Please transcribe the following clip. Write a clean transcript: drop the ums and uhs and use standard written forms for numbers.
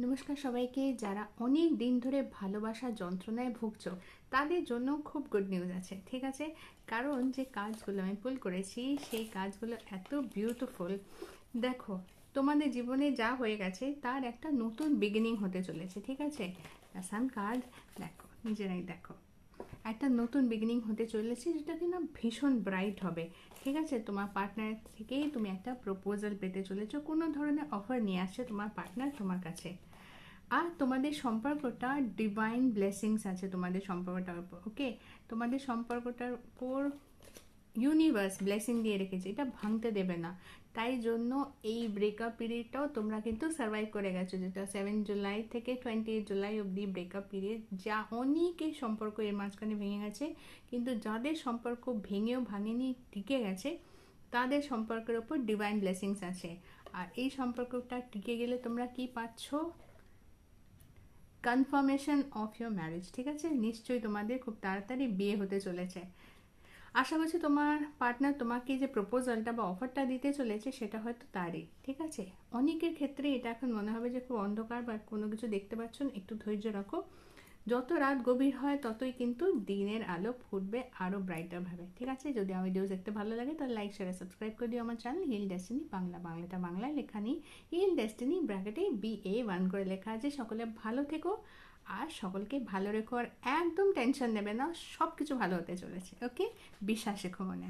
নমস্কার সবাইকে। যারা অনেক দিন ধরে ভালোবাসা যন্ত্রণায় ভুগছো তাদের জন্য খুব গুড নিউজ আছে, ঠিক আছে? কারণ যে কাজগুলো আমি পুল করেছি সেই কাজগুলো এত বিউটিফুল। দেখো, তোমাদের জীবনে যা হয়ে গেছে তার একটা নতুন বিগিনিং হতে চলেছে, ঠিক আছে? সান কার্ড দেখো, নিজেরাই দেখো। একটা নতুন বিগিনিং হতে চলেছে যেটা কিনা ভীষণ ব্রাইট হবে, ঠিক আছে? তোমার পার্টনার থেকেই তুমি একটা প্রপোজাল পেতে চলেছো, কোনো ধরনের অফার নিয়ে আসছে তোমার পার্টনার তোমার কাছে। আর তোমাদের সম্পর্কটা ডিভাইন ব্লেসিংস আছে তোমাদের সম্পর্কটার উপর, ওকে? তোমাদের সম্পর্কটার উপর ইউনিভার্স ব্লেসিং দিয়ে রেখেছে, এটা ভাঙতে দেবে না। তাই জন্য এই ব্রেকআপ পিরিয়ডটাও তোমরা কিন্তু সার্ভাইভ করে গেছো, যেটা 7 জুলাই থেকে 28 জুলাই অবধি ব্রেকআপ পিরিয়ড। যা অনেকের সম্পর্ক এর মাঝখানে ভেঙে গেছে, কিন্তু যাদের সম্পর্ক ভেঙেও ভাঙেনি, টিকে গেছে, তাদের সম্পর্কের ওপর ডিভাইন ব্লেসিংস আছে। আর এই সম্পর্কটা টিকে গেলে তোমরা কি পাচ্ছ? কনফার্মেশন অফ ইয়োর ম্যারেজ, ঠিক আছে? নিশ্চয়ই তোমাদের খুব তাড়াতাড়ি বিয়ে হতে চলেছে। আশা করছি তোমার পার্টনার তোমাকে যে প্রপোজালটা বা অফারটা দিতে চলেছে সেটা হয়তো তারই, ঠিক আছে? অনেকের ক্ষেত্রে এটা এখন মনে হবে যে খুব অন্ধকার বা কোনো কিছু দেখতে পাচ্ছ না, একটু ধৈর্য রাখো। যত রাত গভীর হয় ততই কিন্তু দিনের আলো ফুটবে আরও ব্রাইটার ভাবে, ঠিক আছে? যদি আমার ভিডিও দেখতে ভালো লাগে তাহলে লাইক শেয়ার সাবস্ক্রাইব করে দিও আমার চ্যানেল হিল ডেস্টিনি বাংলা। বাংলাটা বাংলায় লেখা নেই, হিল ডেস্টিনি ব্র্যাকেটে BA1 করে লেখা আছে। সকলে ভালো থেকো আর সকলকে ভালো রেখো, আর একদম টেনশন নেবে না, সব কিছু ভালো হতে চলেছে, ওকে? বিশ্বাস রেখো মনে।